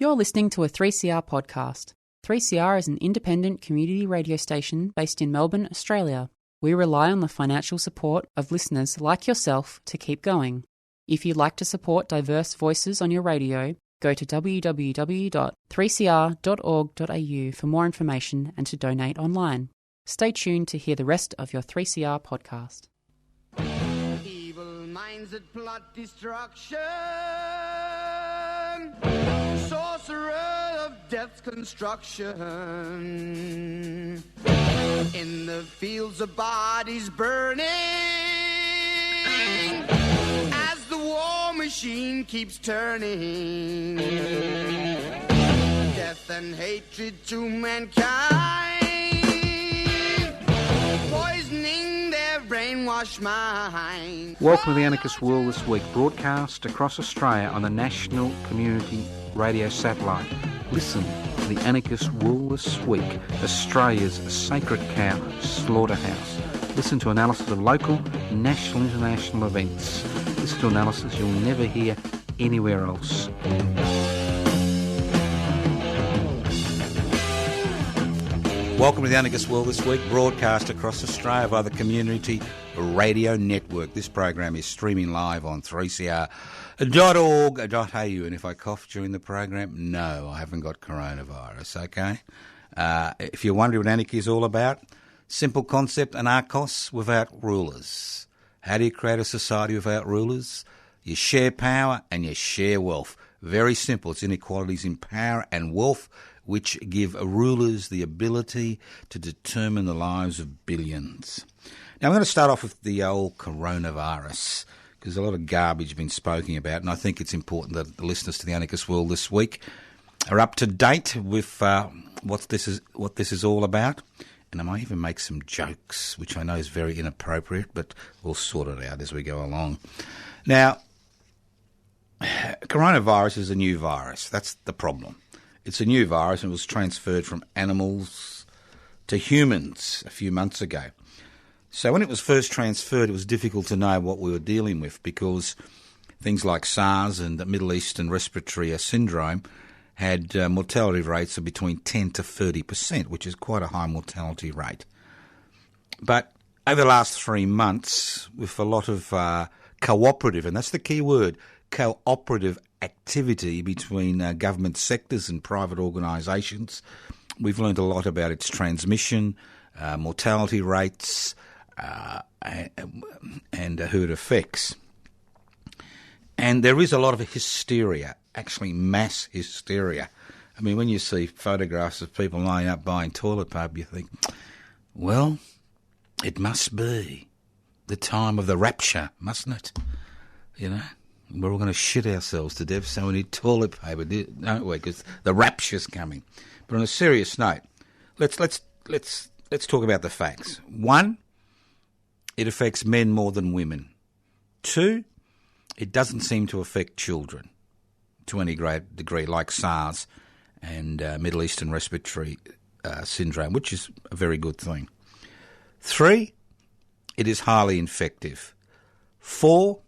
You're listening to a 3CR podcast. 3CR is an independent community radio station based in Melbourne, Australia. We rely on the financial support of listeners like yourself to keep going. If you'd like to support diverse voices on your radio, go to www.3cr.org.au for more information and to donate online. Stay tuned to hear the rest of your 3CR podcast. Evil minds that plot destruction, sorcerer of death's construction, in the fields of bodies burning, as the war machine keeps turning, death and hatred to mankind, poisoning their brainwashed mind. Welcome to the Anarchist World This Week, broadcast across Australia on the National Community Radio Satellite. Listen to the Anarchist World This Week, Australia's sacred cow slaughterhouse. Listen to analysis of local, national, international events. Listen to analysis you'll never hear anywhere else. Welcome to the Anarchist World This Week, broadcast across Australia via the Community Radio Network. This program is streaming live on 3cr.org.au, and if I cough during the program, no, I haven't got coronavirus, okay? If you're wondering what anarchy is all about, simple concept, anarchos without rulers. How do you create a society without rulers? You share power and you share wealth. Very simple. It's inequalities in power and wealth which give rulers the ability to determine the lives of billions. Now, I'm going to start off with the old coronavirus, because a lot of garbage has been spoken about, and I think it's important that the listeners to the Anarchist World This Week are up to date with what this is all about. And I might even make some jokes, which I know is very inappropriate, but we'll sort it out as we go along. Now, coronavirus is a new virus. That's the problem. It's a new virus and it was transferred from animals to humans a few months ago. So when it was first transferred, it was difficult to know what we were dealing with because things like SARS and the Middle Eastern Respiratory Syndrome had mortality rates of between 10 to 30%, which is quite a high mortality rate. But over the last 3 months, with a lot of cooperative, and that's the key word, cooperative activity between government sectors and private organisations, we've learned a lot about its transmission, mortality rates, and who it affects. And there is a lot of hysteria, actually mass hysteria. I mean, when you see photographs of people lining up buying toilet paper, you think, well, it must be the time of the rapture, mustn't it? You know, we're all going to shit ourselves to death, so we need toilet paper, don't we? Because the rapture's coming. But on a serious note, let's talk about the facts. 1, it affects men more than women. 2, it doesn't seem to affect children to any great degree, like SARS and Middle Eastern Respiratory Syndrome, which is a very good thing. 3, it is highly infective. 4,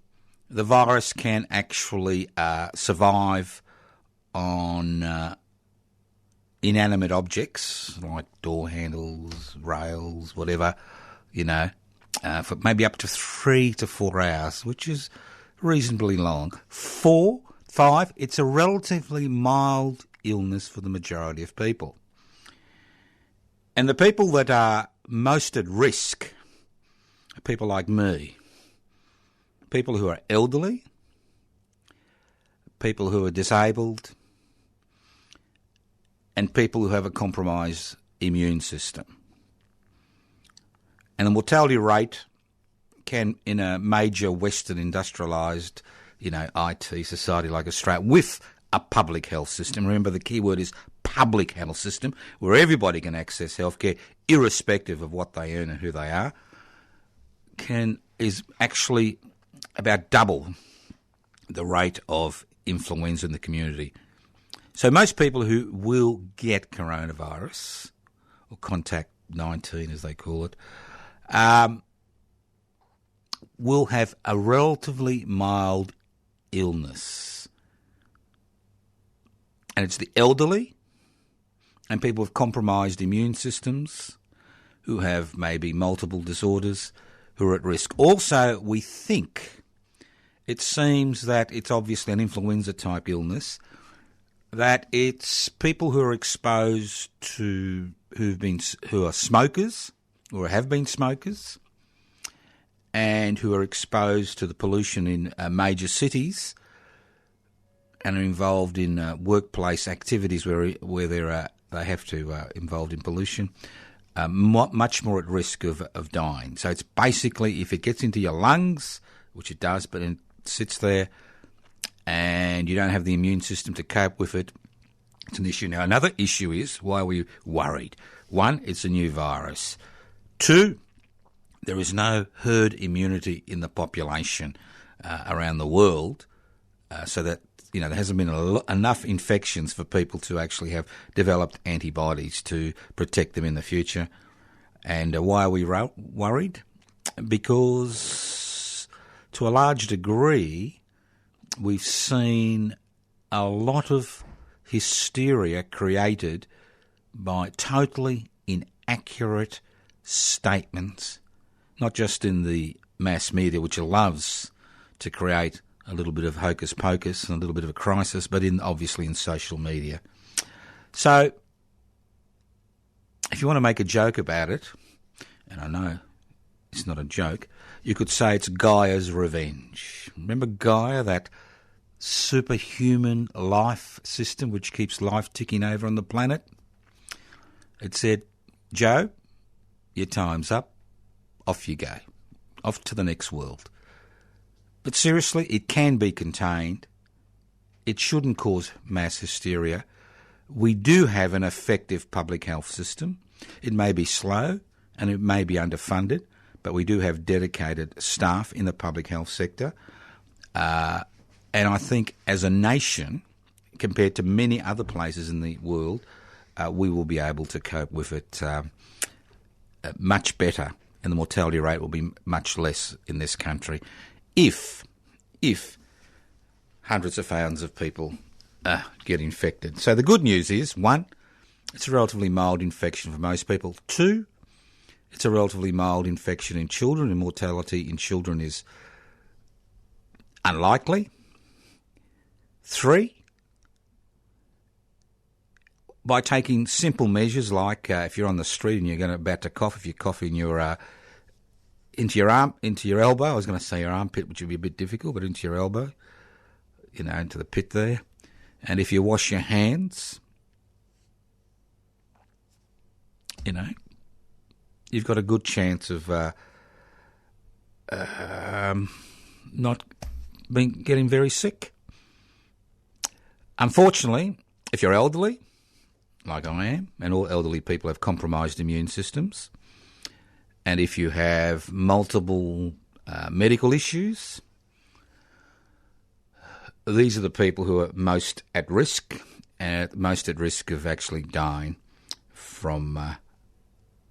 the virus can actually survive on inanimate objects like door handles, rails, whatever, for maybe up to 3 to 4 hours, which is reasonably long. 5, it's a relatively mild illness for the majority of people. And the people that are most at risk are people like me, people who are elderly, people who are disabled, and people who have a compromised immune system. And the mortality rate can, in a major Western industrialised, IT society like Australia, with a public health system, remember the key word is public health system, where everybody can access healthcare, irrespective of what they earn and who they are, is actually about double the rate of influenza in the community. So most people who will get coronavirus, or contact 19 as they call it, will have a relatively mild illness. and it's the elderly and people with compromised immune systems who have maybe multiple disorders who are at risk. Also, we think it seems that it's obviously an influenza-type illness, that it's people who are exposed to, who are smokers or have been smokers and who are exposed to the pollution in major cities and are involved in workplace activities where they have to involved in pollution, much more at risk of dying. So it's basically, if it gets into your lungs, which it does, but it sits there and you don't have the immune system to cope with it, it's an issue. Now, another issue is, why are we worried? One, it's a new virus. Two, there is no herd immunity in the population around the world, so that there hasn't been enough infections for people to actually have developed antibodies to protect them in the future. And why are we worried? Because to a large degree, we've seen a lot of hysteria created by totally inaccurate statements, not just in the mass media, which loves to create a little bit of hocus pocus and a little bit of a crisis, but obviously in social media. So if you want to make a joke about it, and I know it's not a joke, you could say it's Gaia's revenge. Remember Gaia, that superhuman life system which keeps life ticking over on the planet? It said, Joe, your time's up, off you go, off to the next world. But seriously, it can be contained. It shouldn't cause mass hysteria. We do have an effective public health system. It may be slow and it may be underfunded, but we do have dedicated staff in the public health sector. And I think as a nation, compared to many other places in the world, we will be able to cope with it much better, and the mortality rate will be much less in this country if hundreds of thousands of people get infected. So the good news is, one, it's a relatively mild infection for most people. Two, it's a relatively mild infection in children, and mortality in children is unlikely. Three, by taking simple measures like if you're on the street and you're about to cough, if you cough in your into your elbow. I was going to say your armpit, which would be a bit difficult, but into your elbow, into the pit there. And if you wash your hands, you've got a good chance of not getting very sick. Unfortunately, if you're elderly, like I am, and all elderly people have compromised immune systems, and if you have multiple medical issues, these are the people who are most at risk, and most at risk of actually dying from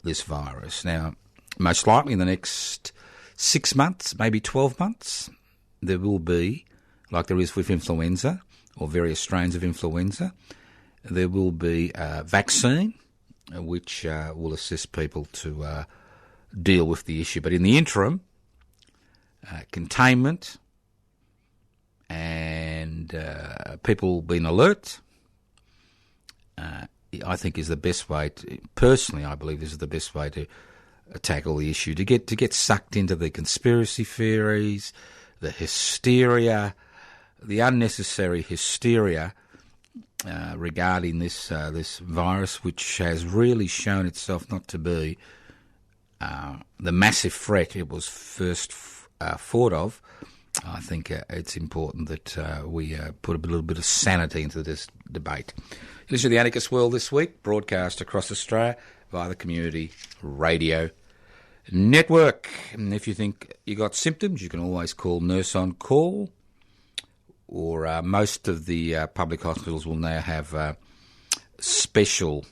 this virus. Now, most likely in the next 6 months, maybe 12 months, there will be, like there is with influenza or various strains of influenza, there will be a vaccine which will assist people to deal with the issue. But in the interim, containment and people being alert, I think is the best way to, personally I believe this is the best way to tackle the issue, to get sucked into the conspiracy theories, the hysteria, the unnecessary hysteria regarding this virus, which has really shown itself not to be the massive threat it was first thought of. I think it's important that we put a little bit of sanity into this debate. Listen to The Anarchist World this week, broadcast across Australia via the Community Radio Network. And if you think you got symptoms, you can always call Nurse on Call, or most of the public hospitals will now have special,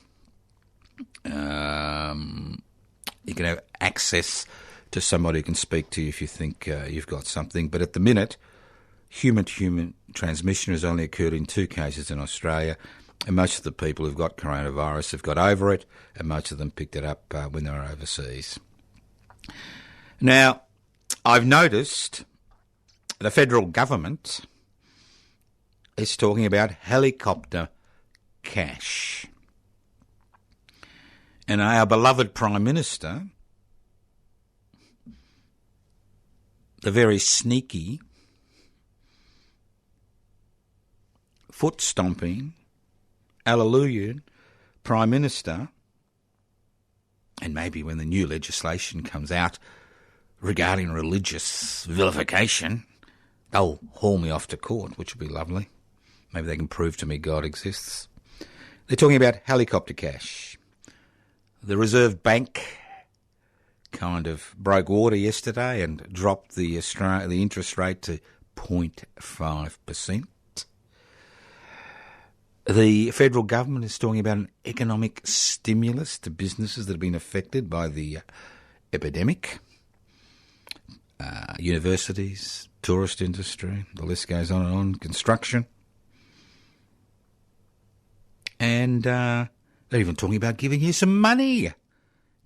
you can have access to somebody who can speak to you if you think you've got something. But at the minute, human-to-human transmission has only occurred in 2 cases in Australia, And most of the people who've got coronavirus have got over it, and most of them picked it up when they were overseas. Now, I've noticed the federal government is talking about helicopter cash. And our beloved Prime Minister, the very sneaky, foot-stomping, hallelujah Prime Minister, and maybe when the new legislation comes out regarding religious vilification, they'll haul me off to court, which will be lovely. Maybe they can prove to me God exists. They're talking about helicopter cash. The Reserve Bank kind of broke water yesterday and dropped the interest rate to 0.5%. The federal government is talking about an economic stimulus to businesses that have been affected by the epidemic. Universities, tourist industry, the list goes on and on, construction. And they're even talking about giving you some money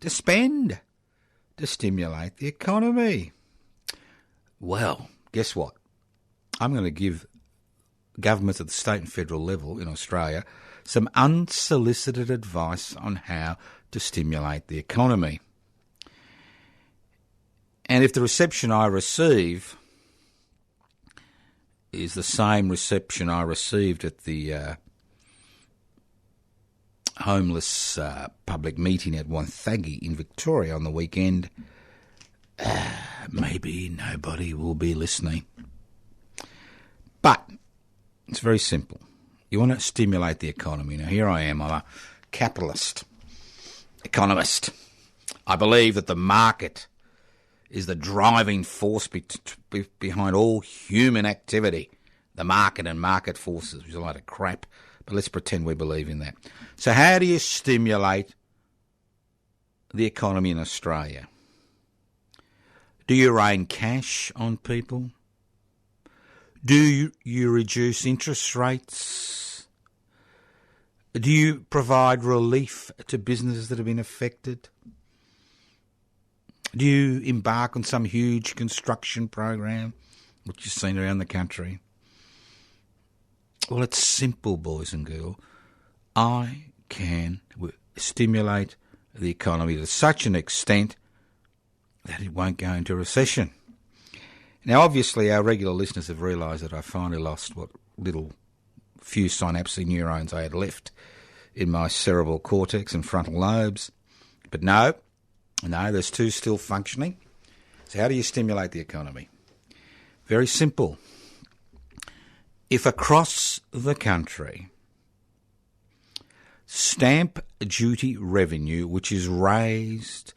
to spend to stimulate the economy. Well, guess what? I'm going to give governments at the state and federal level in Australia some unsolicited advice on how to stimulate the economy. And if the reception I receive is the same reception I received at the homeless public meeting at Wonthaggi in Victoria on the weekend, maybe nobody will be listening. But it's very simple. You want to stimulate the economy. Now, here I am. I'm a capitalist economist. I believe that the market is the driving force behind all human activity. The market and market forces, which is a lot of crap, but let's pretend we believe in that. So how do you stimulate the economy in Australia? Do you rain cash on people? Do you reduce interest rates? Do you provide relief to businesses that have been affected? Do you embark on some huge construction program, which you've seen around the country? Well, it's simple, boys and girls. I can stimulate the economy to such an extent that it won't go into recession. Now, obviously, our regular listeners have realised that I finally lost what little few synapse neurons I had left in my cerebral cortex and frontal lobes. But no, there's two still functioning. So how do you stimulate the economy? Very simple. If across the country, stamp duty revenue, which is raised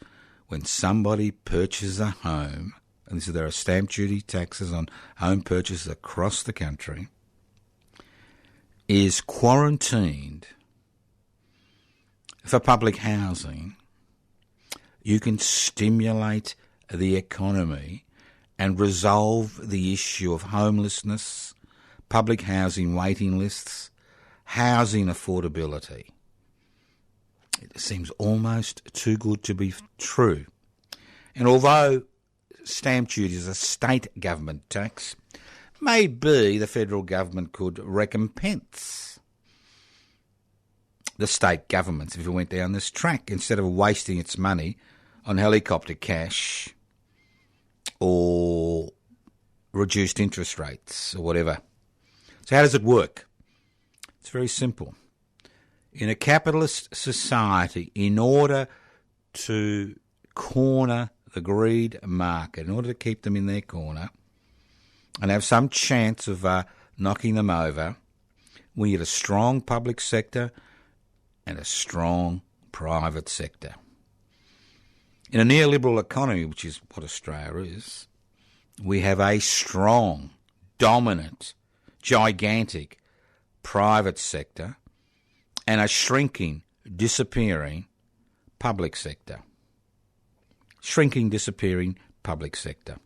when somebody purchases a home, and there are stamp duty taxes on home purchases across the country, is quarantined for public housing, you can stimulate the economy and resolve the issue of homelessness, public housing waiting lists, housing affordability. It seems almost too good to be true. And although stamp duty is a state government tax, maybe the federal government could recompense the state governments if it went down this track, instead of wasting its money on helicopter cash or reduced interest rates or whatever. So how does it work? It's very simple. In a capitalist society, in order to corner the greed market, in order to keep them in their corner and have some chance of knocking them over, we need a strong public sector and a strong private sector. In a neoliberal economy, which is what Australia is, we have a strong, dominant, gigantic private sector and a shrinking, disappearing public sector. Shrinking, disappearing public sector.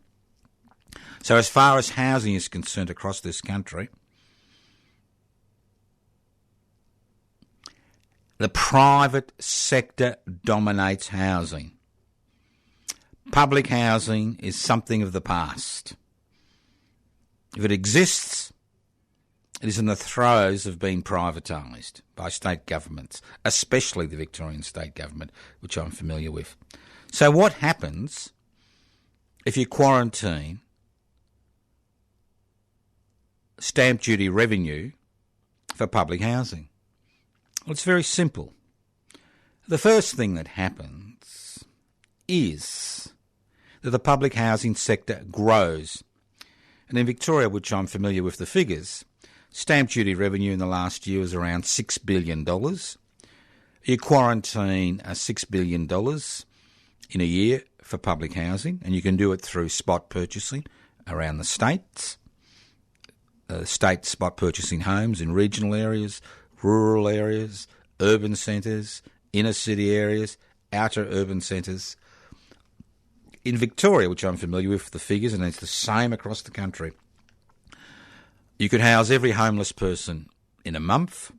So as far as housing is concerned across this country, The private sector dominates housing. Public housing is something of the past. If it exists, it is in the throes of being privatised by state governments, especially the Victorian state government, which I'm familiar with. So what happens if you quarantine stamp duty revenue for public housing? Well, it's very simple. The first thing that happens is that the public housing sector grows. And in Victoria, which I'm familiar with the figures, stamp duty revenue in the last year was around $6 billion. You quarantine $6 billion in a year for public housing, and you can do it through spot purchasing around the states. State spot purchasing homes in regional areas, rural areas, urban centres, inner city areas, outer urban centres. In Victoria, which I'm familiar with the figures, and it's the same across the country, you could house every homeless person in a month.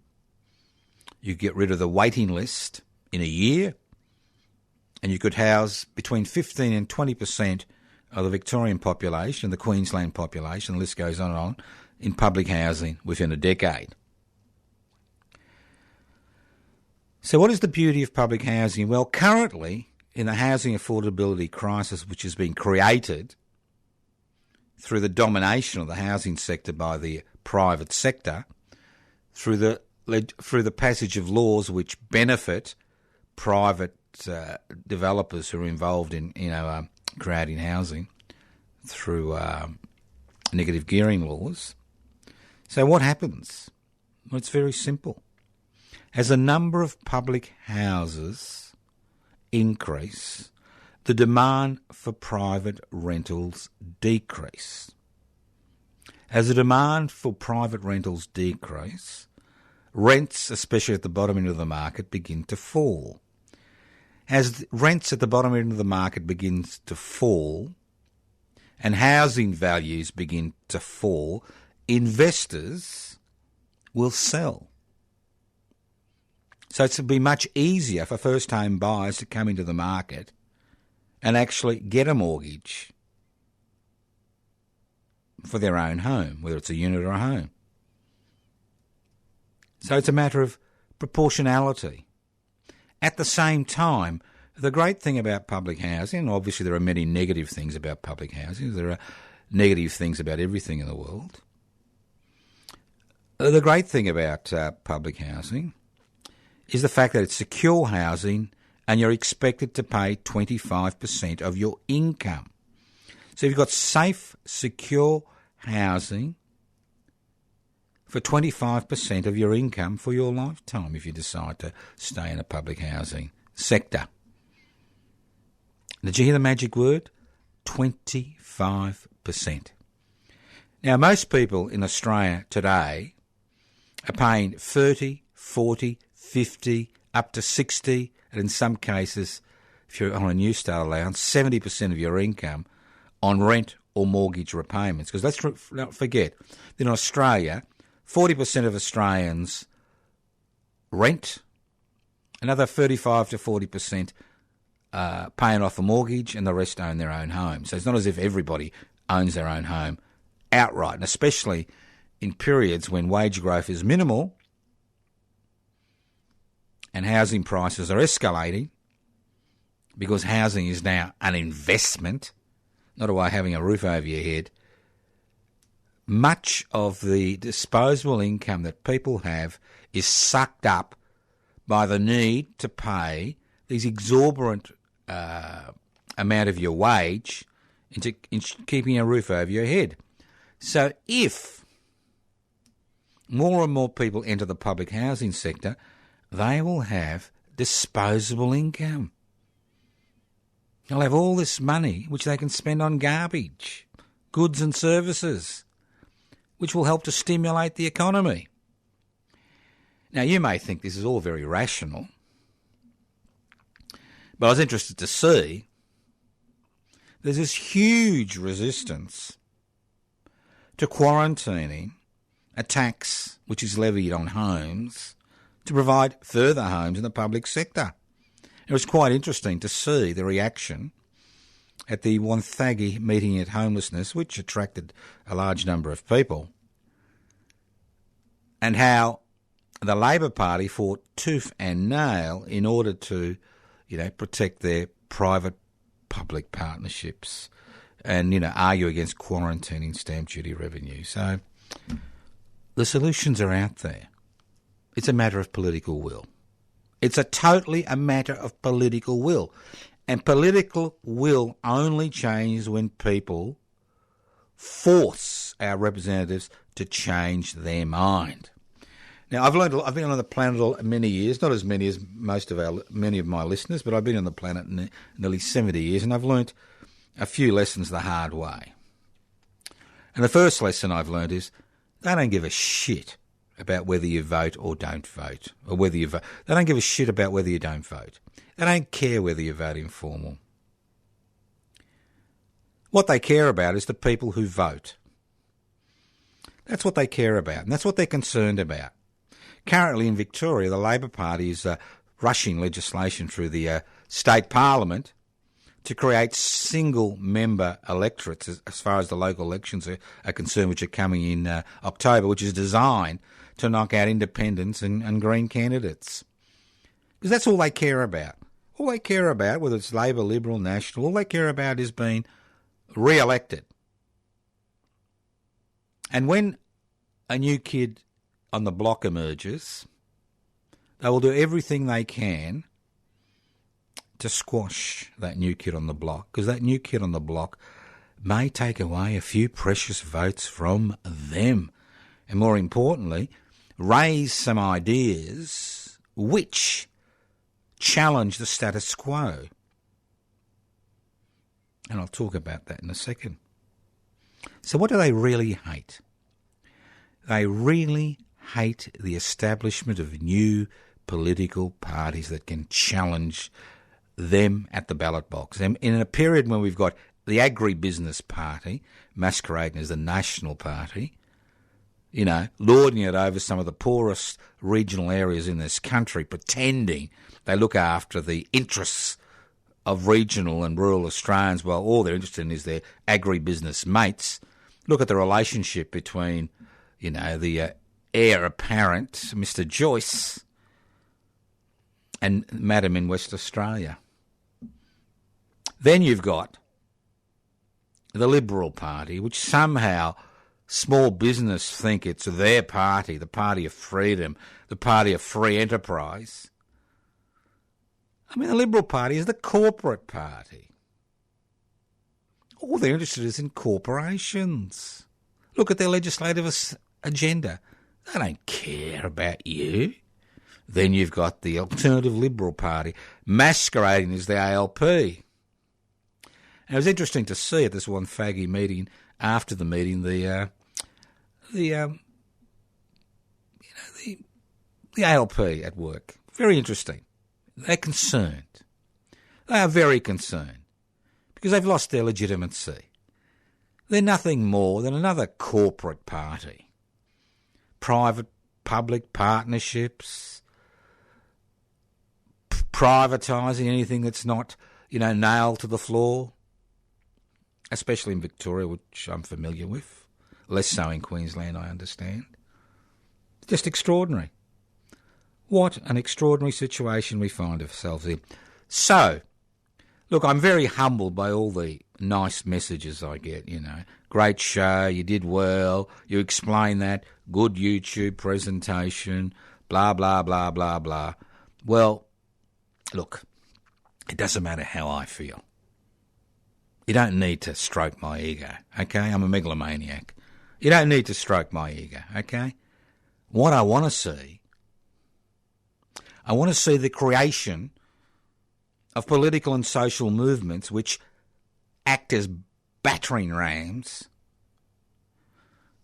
You could get rid of the waiting list in a year. And you could house between 15 and 20% of the Victorian population, the Queensland population, the list goes on, in public housing within a decade. So what is the beauty of public housing? Well, currently, in the housing affordability crisis which has been created through the domination of the housing sector by the private sector, through the passage of laws which benefit private developers who are involved in creating housing through negative gearing laws. So what happens? Well, it's very simple. As the number of public houses increase, the demand for private rentals decrease. As the demand for private rentals decrease, rents, especially at the bottom end of the market, begin to fall. As rents at the bottom end of the market begins to fall and housing values begin to fall, investors will sell. So it's to be much easier for first-home buyers to come into the market and actually get a mortgage for their own home, whether it's a unit or a home. So it's a matter of proportionality. At the same time, the great thing about public housing, and obviously there are many negative things about public housing, there are negative things about everything in the world. The great thing about public housing is the fact that it's secure housing and you're expected to pay 25% of your income. So you've got safe, secure housing for 25% of your income for your lifetime if you decide to stay in a public housing sector. Did you hear the magic word? 25%. Now, most people in Australia today are paying 30, 40, 50, up to 60, and in some cases, if you're on a New Start allowance, 70% of your income on rent or mortgage repayments. Because let's not forget, in Australia, 40% of Australians rent, another 35 to 40% paying off a mortgage, and the rest own their own home. So it's not as if everybody owns their own home outright, and especially in periods when wage growth is minimal and housing prices are escalating, because housing is now an investment, not a way of having a roof over your head. Much of the disposable income that people have is sucked up by the need to pay these exorbitant amount of your wage into keeping a roof over your head. So if more and more people enter the public housing sector, they will have disposable income. They'll have all this money which they can spend on garbage, goods and services, which will help to stimulate the economy. Now, you may think this is all very rational, but I was interested to see there's this huge resistance to quarantining a tax which is levied on homes to provide further homes in the public sector. It was quite interesting to see the reaction at the Wonthaggi meeting at homelessness, which attracted a large number of people, and how the Labor Party fought tooth and nail in order to, protect their private-public partnerships and, argue against quarantining stamp duty revenue. So the solutions are out there. It's a matter of political will. It's totally a matter of political will. And political will only changes when people force our representatives to change their mind. Now, I've been on the planet many years, not as many as many of my listeners, but I've been on the planet nearly 70 years, and I've learnt a few lessons the hard way. And the first lesson I've learnt is they don't give a shit about whether you vote or don't vote, or whether you vote. They don't give a shit about whether you don't vote. They don't care whether you vote informal. What they care about is the people who vote. That's what they care about, and that's what they're concerned about. Currently in Victoria, the Labor Party is rushing legislation through the state parliament to create single-member electorates as far as the local elections are concerned, which are coming in October, which is designed to knock out independents and Green candidates. Because that's all they care about. All they care about, whether it's Labor, Liberal, National, all they care about is being re-elected. And when a new kid on the block emerges, they will do everything they can to squash that new kid on the block, because that new kid on the block may take away a few precious votes from them. And more importantly, raise some ideas which challenge the status quo. And I'll talk about that in a second. So what do they really hate? They really hate the establishment of new political parties that can challenge them at the ballot box. And in a period when we've got the agribusiness party masquerading as the National Party, lording it over some of the poorest regional areas in this country, pretending they look after the interests of regional and rural Australians while all they're interested in is their agribusiness mates. Look at the relationship between, the heir apparent, Mr. Joyce, and Madam in West Australia. Then you've got the Liberal Party, which somehow small business think it's their party, the party of freedom, the party of free enterprise. I mean, the Liberal Party is the corporate party. All they're interested is in corporations. Look at their legislative agenda. They don't care about you. Then you've got the Alternative Liberal Party masquerading as the ALP. And it was interesting to see at this Wonthaggi meeting, after the meeting, the ALP at work. Very interesting. They're concerned. They are very concerned because they've lost their legitimacy. They're nothing more than another corporate party. Private-public partnerships, privatising anything that's not, nailed to the floor, especially in Victoria, which I'm familiar with. Less so in Queensland, I understand. Just extraordinary. What an extraordinary situation we find ourselves in. So, look, I'm very humbled by all the nice messages I get, Great show, you did well, you explained that, good YouTube presentation, blah, blah, blah, blah, blah. Well, look, it doesn't matter how I feel. You don't need to stroke my ego, okay? I'm a megalomaniac. You don't need to stroke my ego, okay? What I want to see the creation of political and social movements which act as battering rams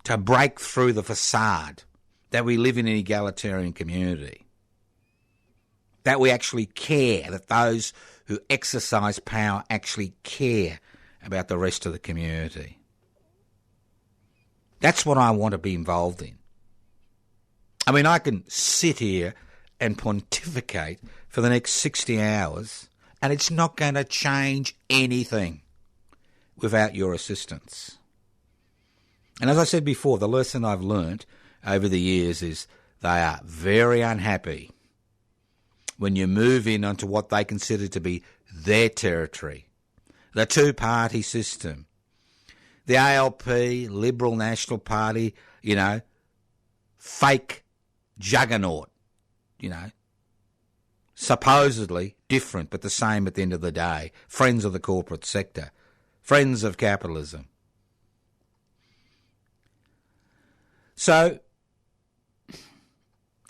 to break through the facade that we live in an egalitarian community, that we actually care, that those who exercise power actually care about the rest of the community. That's what I want to be involved in. I mean, I can sit here and pontificate for the next 60 hours, and it's not going to change anything without your assistance. And as I said before, the lesson I've learnt over the years is they are very unhappy when you move in onto what they consider to be their territory. The two-party system. The ALP, Liberal National Party, fake juggernaut, supposedly different but the same at the end of the day. Friends of the corporate sector. Friends of capitalism. So,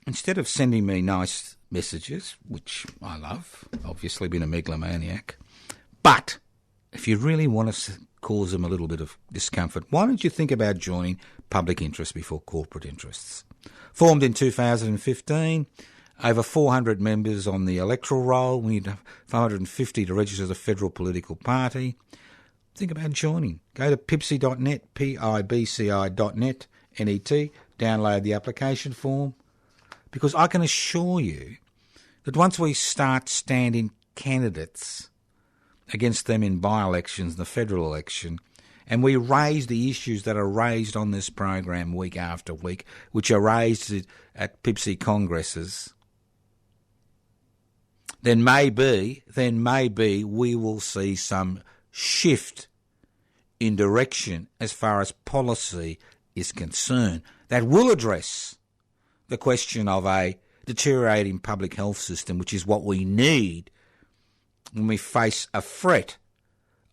instead of sending me nice messages, which I love, obviously been a megalomaniac, but if you really want to cause them a little bit of discomfort, why don't you think about joining Public Interest Before Corporate Interests? Formed in 2015, over 400 members on the electoral roll. We need 550 to register as a federal political party. Think about joining. Go to pibci.net, pibci.net, N-E-T, download the application form, because I can assure you that once we start standing candidates against them in by-elections, the federal election, and we raise the issues that are raised on this program week after week, which are raised at PIPSI congresses, then maybe we will see some shift in direction as far as policy is concerned that will address the question of a deteriorating public health system, which is what we need when we face a threat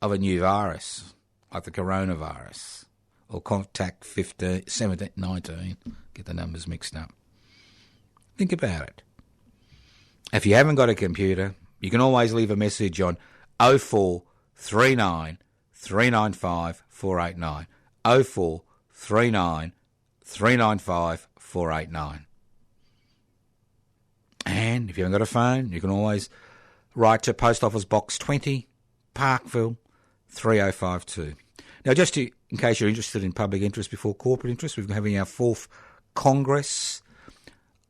of a new virus, like the coronavirus, or contact 19, get the numbers mixed up. Think about it. If you haven't got a computer, you can always leave a message on 0439 395 489. 0439 395 489. And if you haven't got a phone, you can always write to Post Office Box 20, Parkville 3052. Now, in case you're interested in public interest before corporate interest, we're having our 4th Congress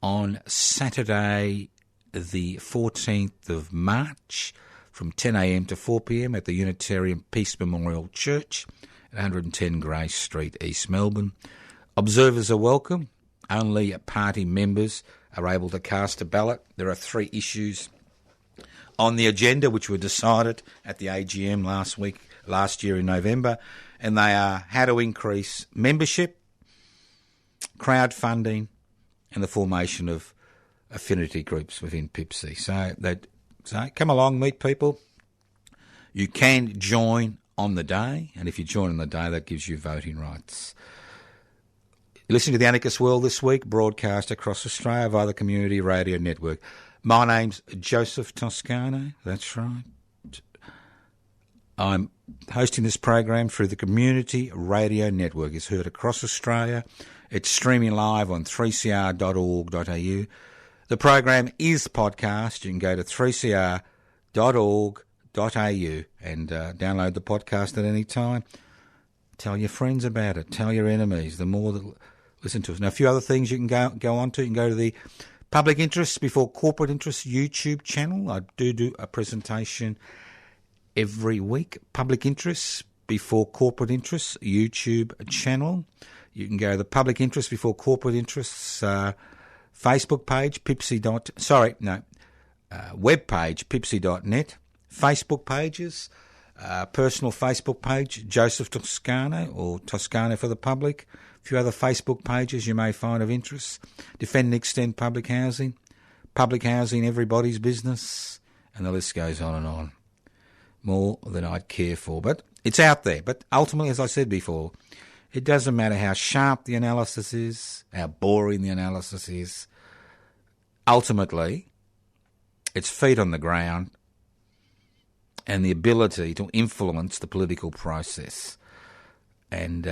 on Saturday the 14th of March from 10 a.m. to 4 p.m. at the Unitarian Peace Memorial Church at 110 Grey Street, East Melbourne. Observers are welcome. Only party members are able to cast a ballot. There are 3 issues on the agenda which were decided at the AGM last year in November, and they are how to increase membership, crowdfunding, and the formation of affinity groups within PIPSI. So come along, meet people. You can join on the day, and if you join on the day, that gives you voting rights. You're listening to The Anarchist World this week, broadcast across Australia via the Community Radio Network. My name's Joseph Toscano, that's right. I'm hosting this program through the Community Radio Network. It's heard across Australia. It's streaming live on 3cr.org.au. The program is podcast. You can go to 3cr.org.au and download the podcast at any time. Tell your friends about it. Tell your enemies. The more that listen to us. Now, a few other things you can go on to. You can go to the Public Interests Before Corporate Interests YouTube channel. I do a presentation every week. Public Interests Before Corporate Interests YouTube channel. You can go to the Public Interests Before Corporate Interests Facebook page, web page, pipsi.net, Facebook pages, personal Facebook page, Joseph Toscano, or Toscano for the Public, a few other Facebook pages you may find of interest, Defend and Extend Public Housing, Everybody's Business, and the list goes on and on. More than I'd care for, but it's out there. But ultimately, as I said before, it doesn't matter how sharp the analysis is, how boring the analysis is. Ultimately, it's feet on the ground and the ability to influence the political process. And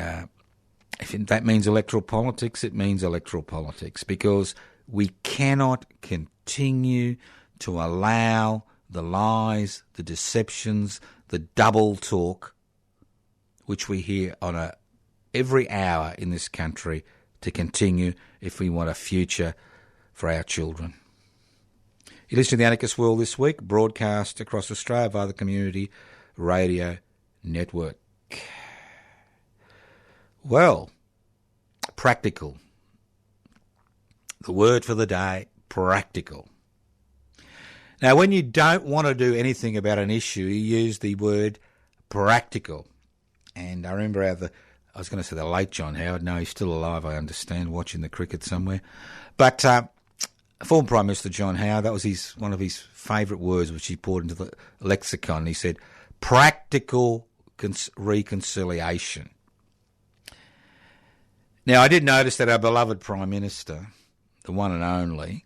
if that means electoral politics, it means electoral politics, because we cannot continue to allow the lies, the deceptions, the double talk, which we hear on every hour in this country, to continue if we want a future for our children. You listen to the Anarchist World This Week, broadcast across Australia via the Community Radio Network. Well, practical. The word for the day, practical. Now, when you don't want to do anything about an issue, you use the word practical. And I remember I was going to say the late John Howard. No, he's still alive, I understand, watching the cricket somewhere. But former Prime Minister John Howard, that was one of his favourite words which he poured into the lexicon. He said, practical reconciliation. Now, I did notice that our beloved Prime Minister, the one and only,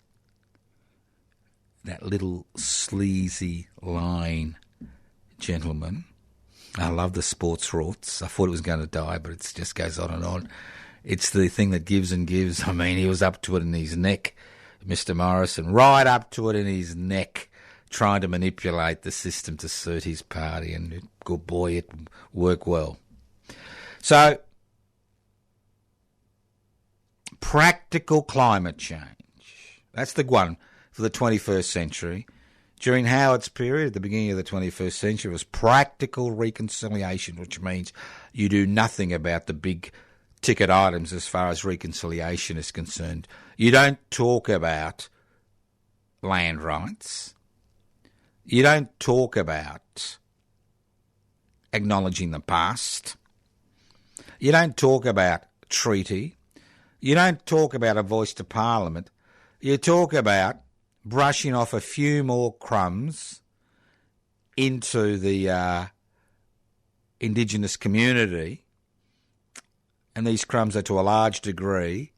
that little sleazy, lying gentleman, I love the sports rorts. I thought it was going to die, but it just goes on and on. It's the thing that gives and gives. I mean, he was up to it in his neck, Mr. Morrison, right up to it in his neck, trying to manipulate the system to suit his party, and good boy, it worked well. So, practical climate change. That's the one for the 21st century. During Howard's period, at the beginning of the 21st century, was practical reconciliation, which means you do nothing about the big ticket items as far as reconciliation is concerned. You don't talk about land rights. You don't talk about acknowledging the past. You don't talk about treaty. You don't talk about a voice to Parliament. You talk about brushing off a few more crumbs into the Indigenous community, and these crumbs are to a large degree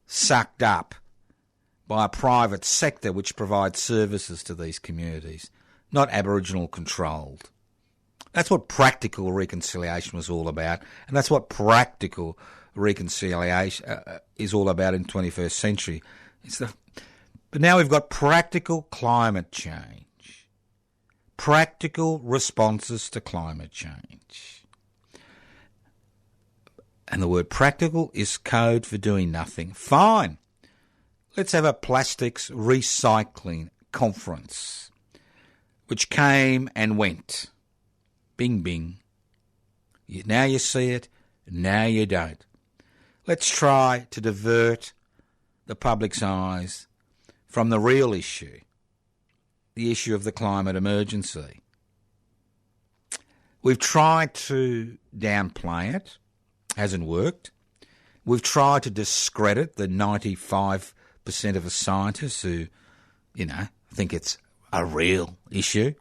sucked up by a private sector which provides services to these communities, not Aboriginal controlled. That's what practical reconciliation was all about, and that's what practical reconciliation is all about in the 21st century. But now we've got practical climate change, practical responses to climate change. And the word practical is code for doing nothing. Fine. Let's have a plastics recycling conference, which came and went. Bing, bing. Now you see it, now you don't. Let's try to divert the public's eyes from the real issue, the issue of the climate emergency. We've tried to downplay it, hasn't worked. We've tried to discredit the 95% of us scientists who, think it's a real issue.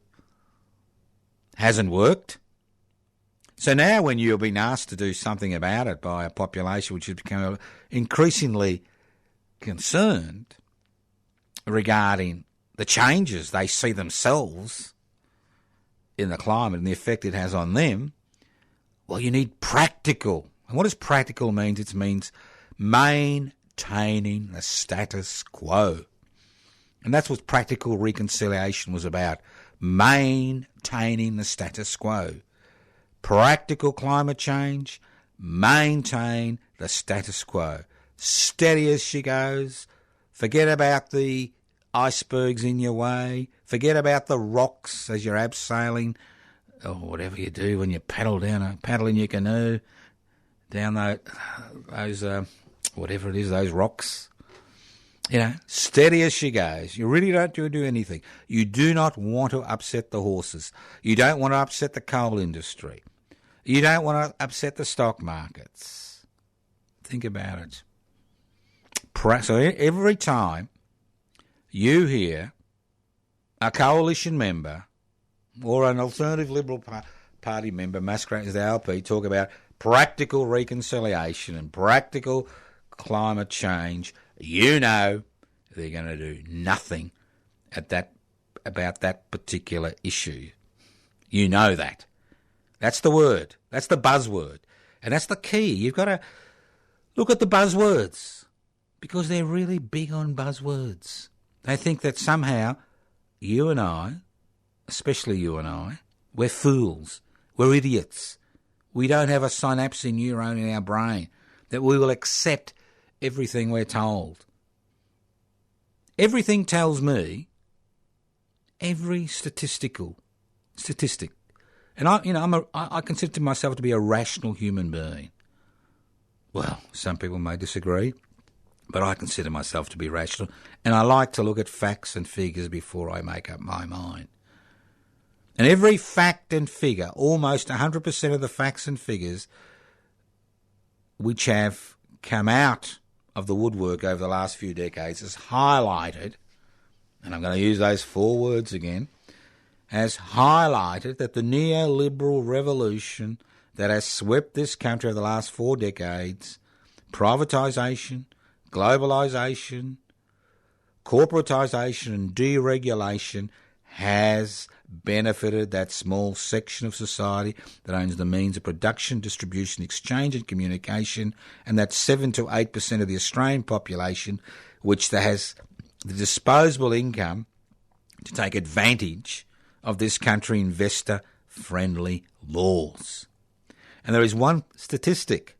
Hasn't worked. So now when you're being asked to do something about it by a population which has become increasingly concerned regarding the changes they see themselves in the climate and the effect it has on them, well, you need practical. And what does practical mean? It means maintaining the status quo. And that's what practical reconciliation was about, maintaining the status quo. Practical climate change, maintain the status quo. Steady as she goes. Forget about the icebergs in your way. Forget about the rocks as you're abseiling, or whatever you do when you paddle in your canoe down those whatever it is, those rocks. Steady as she goes. You really don't do anything. You do not want to upset the horses. You don't want to upset the coal industry. You don't want to upset the stock markets. Think about it. So every time you hear a coalition member or an alternative Liberal Party member masquerade as the LP talk about practical reconciliation and practical climate change, you know they're going to do nothing about that particular issue. You know that. That's the word. That's the buzzword. And that's the key. You've got to look at the buzzwords because they're really big on buzzwords. They think that somehow you and I, especially you and I, we're fools. We're idiots. We don't have a synapse neuron in our brain that we will accept everything we're told. Everything tells me every statistic, and I consider myself to be a rational human being. Well, some people may disagree, but I consider myself to be rational, and I like to look at facts and figures before I make up my mind. And every fact and figure, almost 100% of the facts and figures which have come out of the woodwork over the last few decades has highlighted, and I'm going to use those 4 words again, has highlighted that the neoliberal revolution that has swept this country over the last 4 decades, privatisation, globalisation, corporatisation and deregulation, has benefited that small section of society that owns the means of production, distribution, exchange and communication, and that 7 to 8% of the Australian population which has the disposable income to take advantage of this country investor-friendly laws. And there is one statistic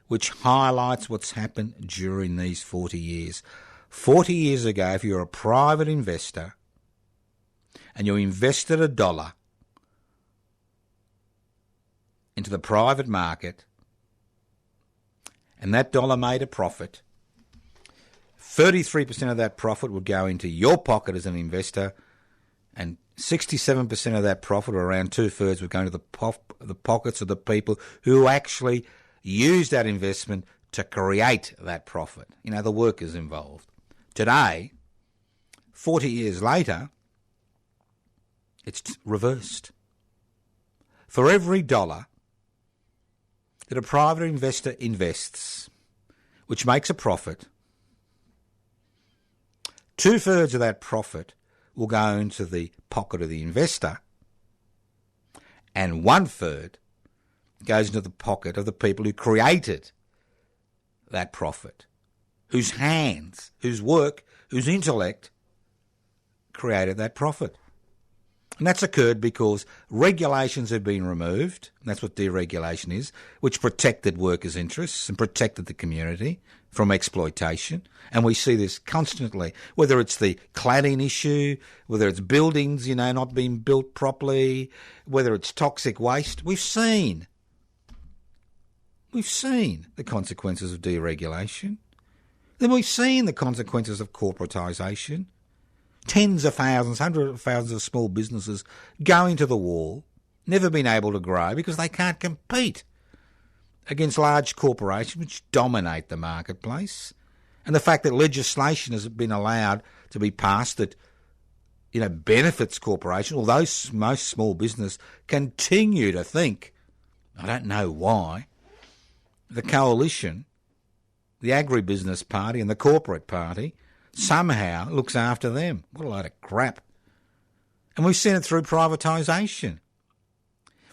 which highlights what's happened during these 40 years. 40 years ago, if you're a private investor and you invested $1 into the private market and that dollar made a profit, 33% of that profit would go into your pocket as an investor, and 67% of that profit, or around 2/3, would go into the pockets of the people who actually use that investment to create that profit. You know, the workers involved. Today, 40 years later, it's reversed. For every dollar that a private investor invests, which makes a profit, 2/3 of that profit will go into the pocket of the investor, and 1/3 goes into the pocket of the people who created that profit, whose hands, whose work, whose intellect created that profit. And that's occurred because regulations have been removed, and that's what deregulation is, which protected workers' interests and protected the community from exploitation. And we see this constantly, whether it's the cladding issue, whether it's buildings, not being built properly, whether it's toxic waste. We've seen the consequences of deregulation. Then we've seen the consequences of corporatisation. Tens of thousands, hundreds of thousands of small businesses going to the wall, never been able to grow because they can't compete against large corporations which dominate the marketplace. And the fact that legislation has been allowed to be passed that benefits corporations, although most small business continue to think, I don't know why, the coalition, the agribusiness party and the corporate party somehow looks after them. What a load of crap. And we've seen it through privatisation.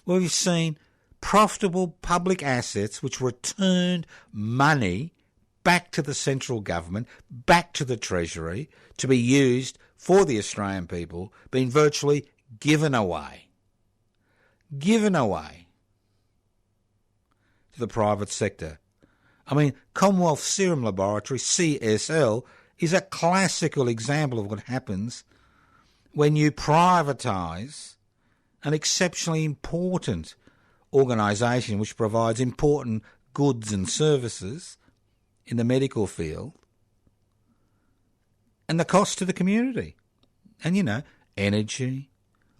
We've seen profitable public assets which returned money back to the central government, back to the Treasury, to be used for the Australian people, being virtually given away to the private sector. I mean, Commonwealth Serum Laboratory, CSL, is a classical example of what happens when you privatise an exceptionally important organisation which provides important goods and services in the medical field, and the cost to the community. And, energy,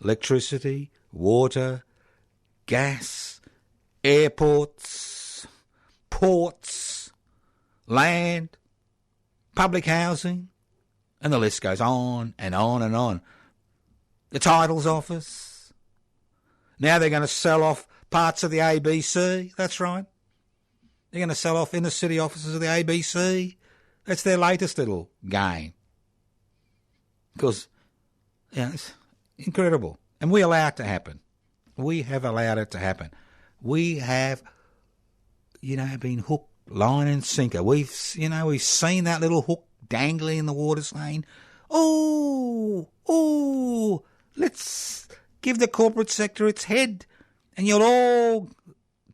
electricity, water, gas, airports, ports, land, public housing, and the list goes on and on and on. The titles office. Now they're going to sell off parts of the ABC. That's right. They're going to sell off inner city offices of the ABC. That's their latest little game. Because, it's incredible. And we allow it to happen. We have allowed it to happen. We have, been hooked, line and sinker. We've seen that little hook dangling in the water saying, let's give the corporate sector its head and you'll all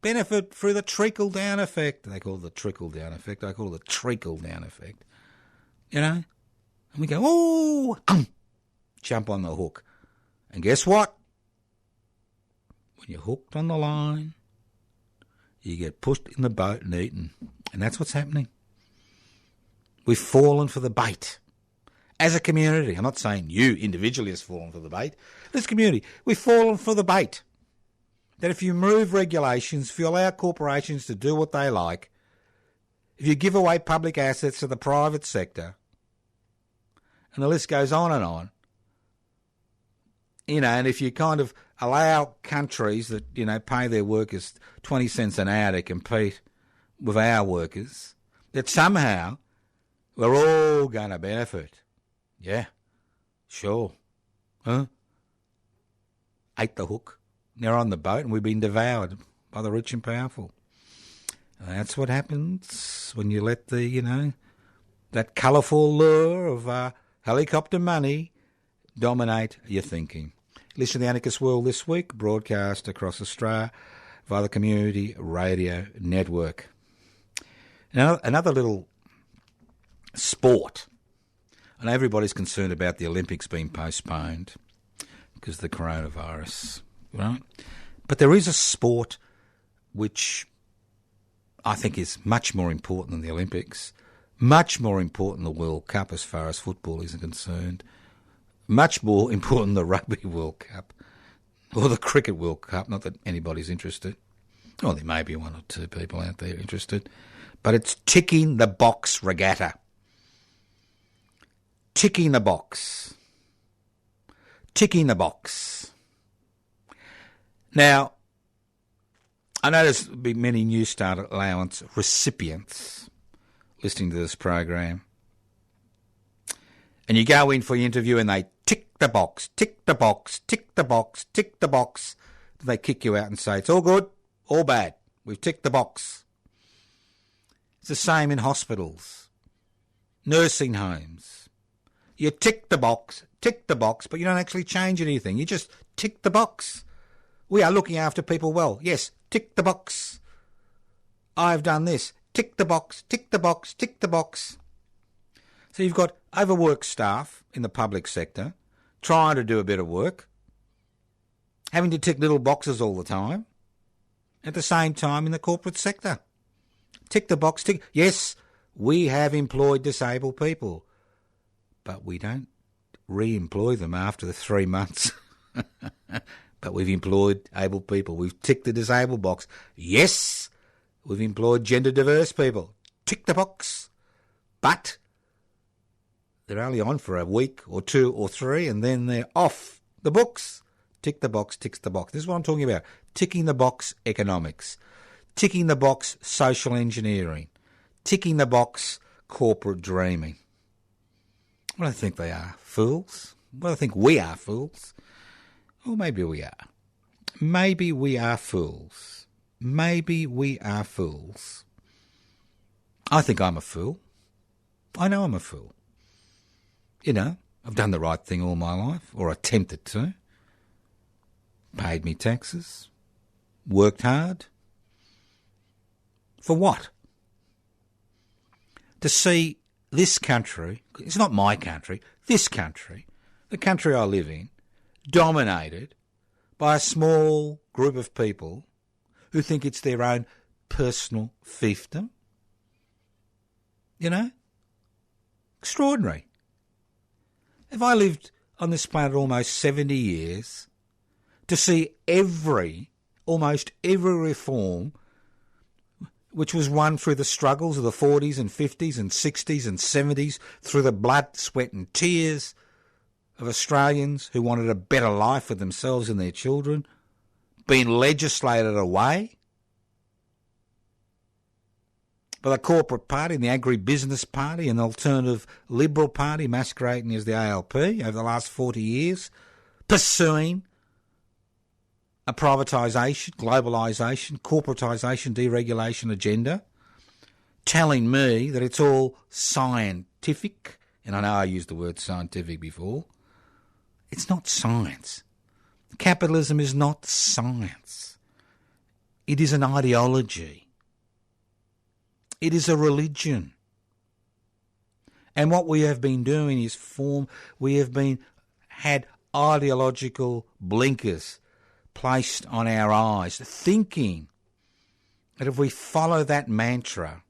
benefit through the trickle-down effect. They call it the trickle-down effect. I call it the treacle-down effect. And we go, jump on the hook. And guess what? When you're hooked on the line, you get pushed in the boat and eaten. And that's what's happening. We've fallen for the bait. As a community, I'm not saying you individually has fallen for the bait. This community, we've fallen for the bait. That if you remove regulations, if you allow corporations to do what they like, if you give away public assets to the private sector, and the list goes on, and if you kind of allow countries that, pay their workers 20 cents an hour to compete with our workers, that somehow we're all going to benefit. Yeah, sure. Huh? Ate the hook. They're on the boat and we've been devoured by the rich and powerful. And that's what happens when you let the, that colourful lure of helicopter money dominate your thinking. Listen to The Anarchist World This Week, broadcast across Australia via the Community Radio Network. Now, another little sport. I know everybody's concerned about the Olympics being postponed because of the coronavirus, right? But there is a sport which I think is much more important than the Olympics, much more important than the World Cup as far as football is concerned, much more important than the Rugby World Cup or the Cricket World Cup, not that anybody's interested. Well, there may be one or two people out there interested, but it's ticking the box regatta. Ticking the box. Ticking the box. Now, I know there's been many New Start allowance recipients listening to this program. And you go in for your interview and they tick the box, tick the box, tick the box, tick the box. They kick you out and say, it's all good, all bad. We've ticked the box. It's the same in hospitals, nursing homes. You tick the box, but you don't actually change anything. You just tick the box. We are looking after people well. Yes, tick the box. I've done this. Tick the box, tick the box, tick the box. So you've got overworked staff in the public sector trying to do a bit of work, having to tick little boxes all the time, at the same time in the corporate sector. Tick the box, tick. Yes, we have employed disabled people, but we don't re-employ them after the 3 months. But we've employed able people. We've ticked the disabled box. Yes, we've employed gender diverse people. Tick the box. But they're only on for a week or 2 or 3 and then they're off the books. Tick the box, ticks the box. This is what I'm talking about. Ticking the box economics. Ticking the box social engineering. Ticking the box corporate dreaming. Well, I think they are fools. Well, I think we are fools. Or maybe we are. Maybe we are fools. Maybe we are fools. I think I'm a fool. I know I'm a fool. I've done the right thing all my life, or attempted to. Paid me taxes. Worked hard. For what? To see this country, it's not my country, this country, the country I live in, dominated by a small group of people who think it's their own personal fiefdom. Extraordinary. If I lived on this planet almost 70 years to see almost every reform which was won through the struggles of the 40s and 50s and 60s and 70s, through the blood, sweat and tears of Australians who wanted a better life for themselves and their children, being legislated away by the corporate party and the agribusiness party and the alternative Liberal Party masquerading as the ALP over the last 40 years, pursuing a privatisation, globalisation, corporatisation, deregulation agenda, telling me that it's all scientific, and I know I used the word scientific before. It's not science. Capitalism is not science. It is an ideology. It is a religion. And what we have been doing is we have been had ideological blinkers placed on our eyes, thinking that if we follow that mantra,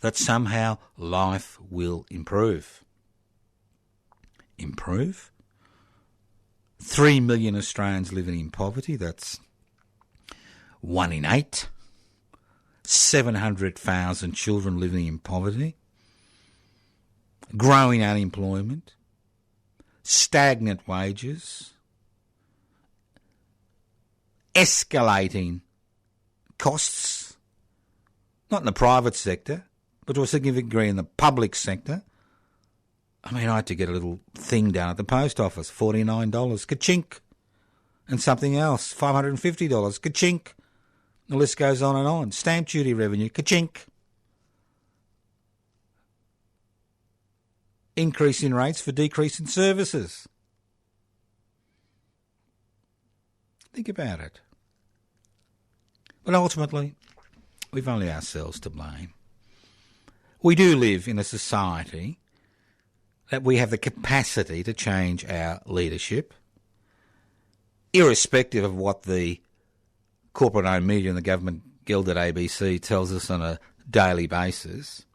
that somehow life will improve. Improve? 3 million Australians living in poverty, that's 1 in 8. 700,000 children living in poverty. Growing unemployment. Stagnant wages. Escalating costs, not in the private sector, but to a significant degree in the public sector. I mean, I had to get a little thing down at the post office, $49, ka-chink, and something else, $550, ka-chink. The list goes on and on. Stamp duty revenue, ka-chink. Increase in rates for decrease in services. Think about it. But ultimately, we've only ourselves to blame. We do live in a society that we have the capacity to change our leadership, irrespective of what the corporate-owned media and the government gilded ABC tells us on a daily basis.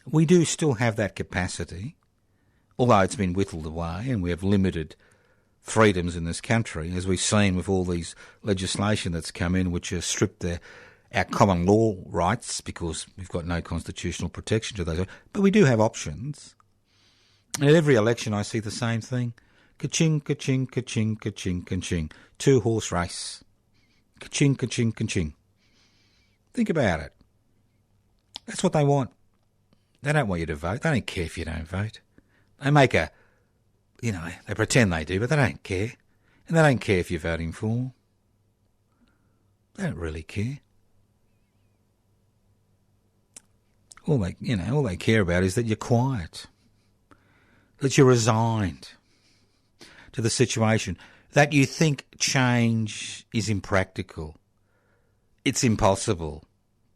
We do still have that capacity, although it's been whittled away and we have limited freedoms in this country, as we've seen with all these legislation that's come in which has stripped our common law rights because we've got no constitutional protection to those. But we do have options. And at every election I see the same thing. Ka-ching, ka-ching, ka-ching, ka-ching, ka-ching. 2-horse race. Ka-ching, ka-ching, ka-ching. Think about it. That's what they want. They don't want you to vote. They don't care if you don't vote. They make they pretend they do, but they don't care. And they don't care if you're voting for them. They don't really care. All they care about is that you're quiet, that you're resigned to the situation, that you think change is impractical. It's impossible.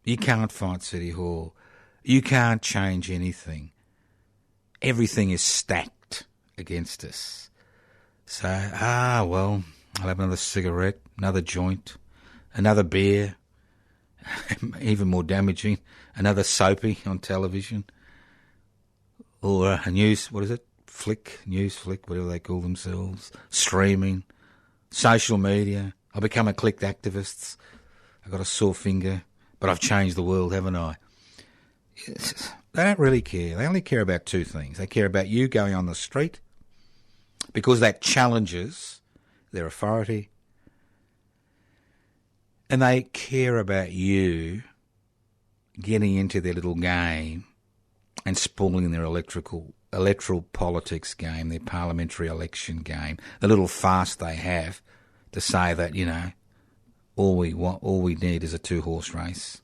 You can't fight City Hall. You can't change anything. Everything is stacked against us. So, I'll have another cigarette, another joint, another beer, even more damaging, another soapy on television, or a news flick, whatever they call themselves, streaming, social media. I've become a clicked activist. I've got a sore finger, but I've changed the world, haven't I? They don't really care. They only care about two things. They care about you going on the street because that challenges their authority, and they care about you getting into their little game and spoiling their electoral politics game, their parliamentary election game, the little farce they have to say that, all we need is a 2-horse race.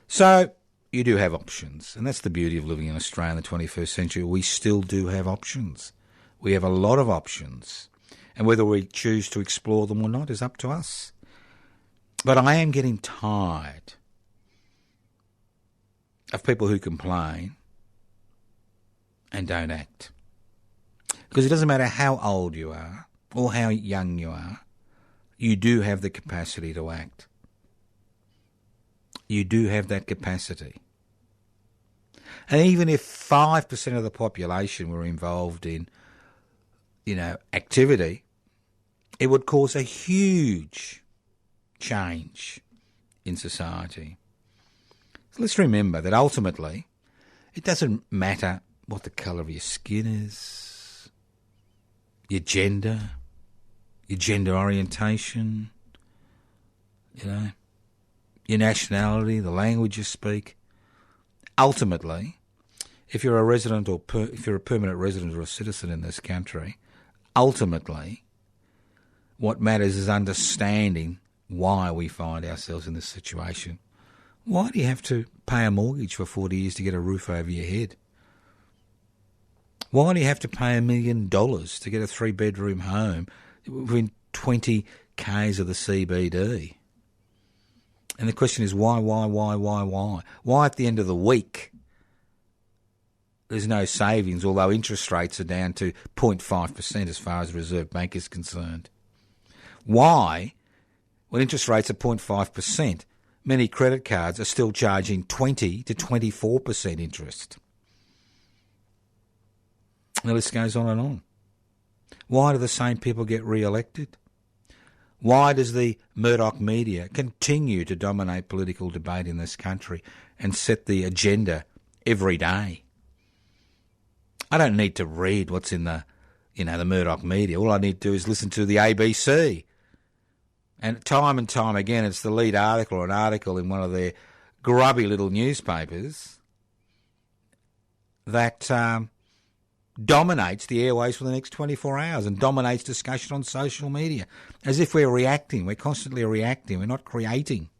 So you do have options, and that's the beauty of living in Australia in the 21st century. We still do have options. We have a lot of options, and whether we choose to explore them or not is up to us. But I am getting tired of people who complain and don't act. Because it doesn't matter how old you are or how young you are, you do have the capacity to act. You do have that capacity. And even if 5% of the population were involved in, activity, it would cause a huge change in society. So let's remember that ultimately it doesn't matter what the colour of your skin is, your gender orientation, your nationality, the language you speak. Ultimately, if you're a resident if you're a permanent resident or a citizen in this country, ultimately what matters is understanding why we find ourselves in this situation. Why do you have to pay a mortgage for 40 years to get a roof over your head? Why do you have to pay $1 million to get a 3-bedroom home within 20 k's of the CBD? And the question is why? Why at the end of the week there's no savings, although interest rates are down to 0.5% as far as the Reserve Bank is concerned? Why, when interest rates are 0.5%, many credit cards are still charging 20 to 24% interest? The list goes on and on. Why do the same people get re-elected? Why does the Murdoch media continue to dominate political debate in this country and set the agenda every day? I don't need to read what's in the Murdoch media. All I need to do is listen to the ABC. And time again, it's the lead article or an article in one of their grubby little newspapers that dominates the airways for the next 24 hours and dominates discussion on social media, as if we're reacting. We're constantly reacting. We're not creating.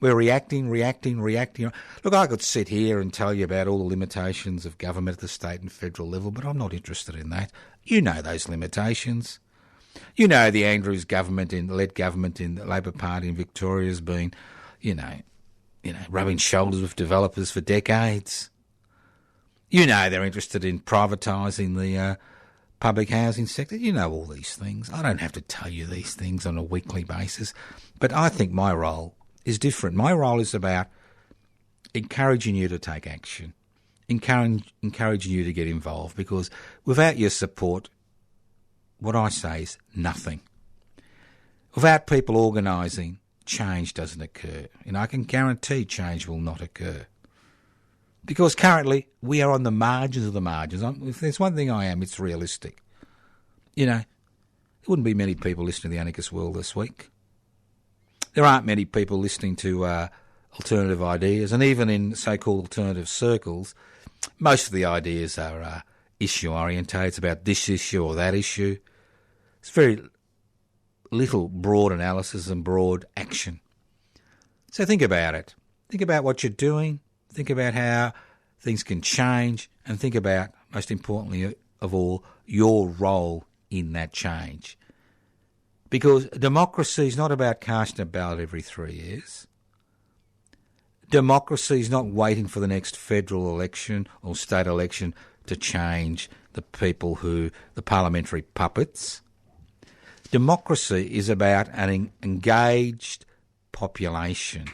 We're reacting. Look, I could sit here and tell you about all the limitations of government at the state and federal level, but I'm not interested in that. You know those limitations. You know the Andrews government led government in the Labor Party in Victoria has been, rubbing shoulders with developers for decades. You know they're interested in privatising the public housing sector. You know all these things. I don't have to tell you these things on a weekly basis. But I think my role is different. My role is about encouraging you to take action, encouraging you to get involved, because without your support, what I say is nothing. Without people organising, change doesn't occur. And I can guarantee change will not occur. Because currently we are on the margins of the margins. If there's one thing I am, it's realistic. There wouldn't be many people listening to The Anarchist World this week. There aren't many people listening to alternative ideas, and even in so-called alternative circles, most of the ideas are issue-orientated. It's about this issue or that issue. It's very little broad analysis and broad action. So think about it. Think about what you're doing. Think about how things can change, and think about, most importantly of all, your role in that change. Because democracy is not about casting a ballot every 3 years. Democracy is not waiting for the next federal election or state election to change the parliamentary puppets. Democracy is about an engaged population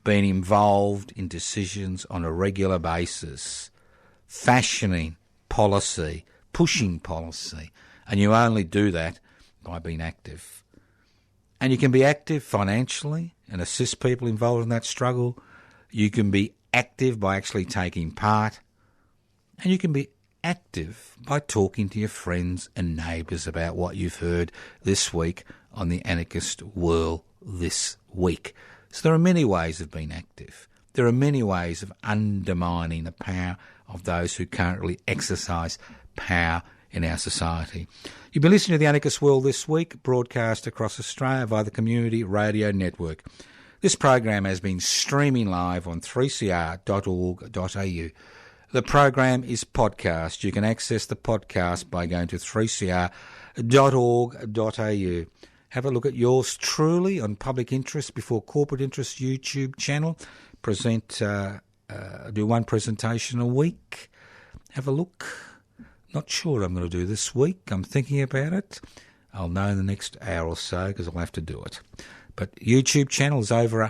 being involved in decisions on a regular basis, fashioning policy, pushing policy, and you only do that by being active. And you can be active financially and assist people involved in that struggle. You can be active by actually taking part, and you can be active by talking to your friends and neighbours about what you've heard this week on The Anarchist World This Week. So there are many ways of being active. There are many ways of undermining the power of those who currently exercise power in our society. You've been listening to The Anarchist World This Week, broadcast across Australia via the Community Radio Network. This program has been streaming live on 3cr.org.au. The program is podcast. You can access the podcast by going to 3cr.org.au. Have a look at yours truly on Public Interest Before Corporate Interest YouTube channel. Do one presentation a week. Have a look. Not sure what I'm going to do this week. I'm thinking about it. I'll know in the next hour or so because I'll have to do it. But YouTube channel is over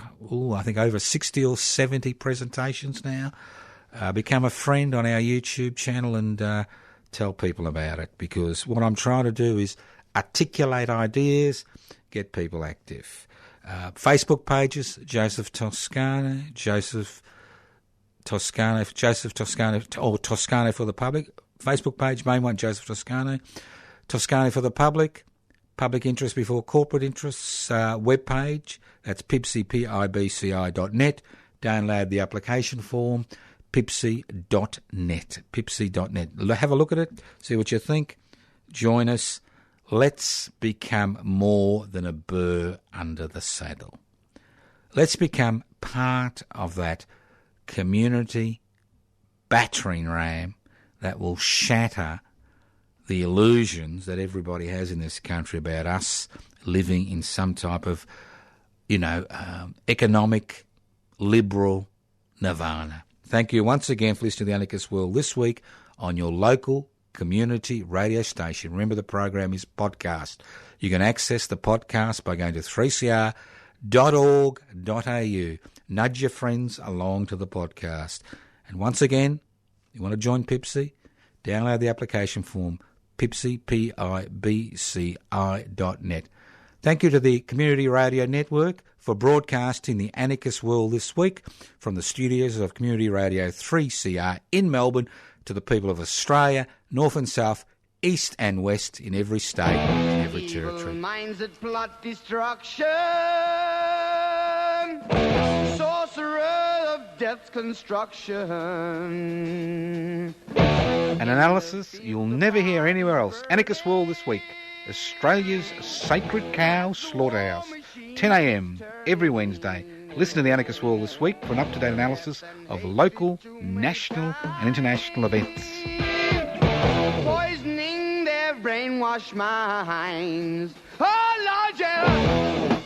60 or 70 presentations now. Become a friend on our YouTube channel and tell people about it, because what I'm trying to do is articulate ideas, get people active. Facebook pages, Joseph Toscano, or Toscano for the Public. Facebook page, main one, Joseph Toscano. Toscano for the Public. Public Interest Before Corporate Interests web page. That's pibci.net. Download the application form, pibci.net. Pibci.net. Have a look at it, see what you think. Join us. Let's become more than a burr under the saddle. Let's become part of that community battering ram that will shatter the illusions that everybody has in this country about us living in some type of, economic, liberal nirvana. Thank you once again for listening to The Anarchist World this week on your local community radio station. Remember, the program is podcast. You can access the podcast by going to 3cr.org.au. Nudge your friends along to the podcast. And once again, you want to join Pipsy? Download the application form, Pipsy, PIBCI.net. Thank you to the Community Radio Network for broadcasting The Anarchist World this week from the studios of Community Radio 3CR in Melbourne to the people of Australia, North and South, East and West, in every state, in every territory. Minds that plot destruction, sorcerer of death's construction. An analysis you'll never hear anywhere else. Anarchist World this week. Australia's sacred cow slaughterhouse. 10 a.m. every Wednesday. Listen to The Anarchist World this week for an up-to-date analysis of local, national and international events. Poisoning their brainwashed minds. Oh, Lord, yeah.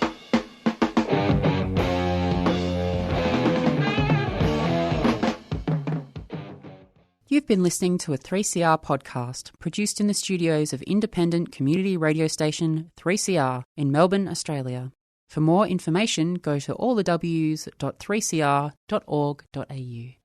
You've been listening to a 3CR podcast produced in the studios of independent community radio station 3CR in Melbourne, Australia. For more information, go to allthews.3cr.org.au.